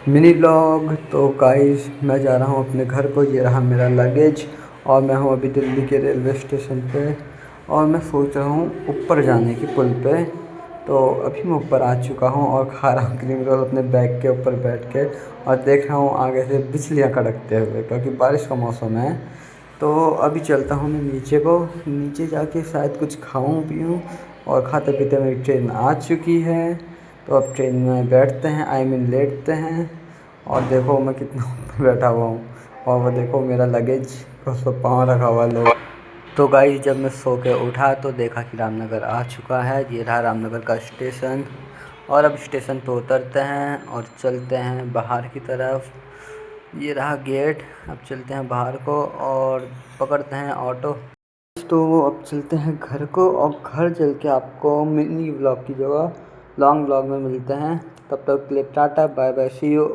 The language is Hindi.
Mini blog. तो गाइस मैं जा रहा हूँ अपने घर को, ये रहा मेरा लगेज और मैं हूँ अभी दिल्ली के रेलवे स्टेशन पे और मैं सोच रहा हूँ ऊपर जाने की पुल पे। तो अभी मैं ऊपर आ चुका हूँ और खा रहा हूँ क्रीम रोल अपने बैग के ऊपर बैठ के और देख रहा हूँ आगे से बिजलियाँ कड़कते हुए, क्योंकि बारिश का मौसम है। तो अभी चलता हूँ मैं नीचे को, नीचे जाके शायद कुछ खाऊं पीऊं और खाते पीते मेरी ट्रेन आ चुकी है। तो अब ट्रेन में बैठते हैं, आई मीन लेटते हैं और देखो मैं कितना ऊपर बैठा हुआ हूँ और वो देखो मेरा लगेज उस पर पाँव रखा हुआ लो। तो गाइस जब मैं सो के उठा तो देखा कि रामनगर आ चुका है। ये रहा रामनगर का स्टेशन और अब स्टेशन पे उतरते हैं और चलते हैं बाहर की तरफ। ये रहा गेट, अब चलते हैं बाहर को और पकड़ते हैं ऑटो। तो अब चलते हैं घर को और घर चल के आपको मिनी व्लॉग की जगह लॉन्ग व्लॉग में मिलते हैं। तब तक के लिए tata bye bye, see you.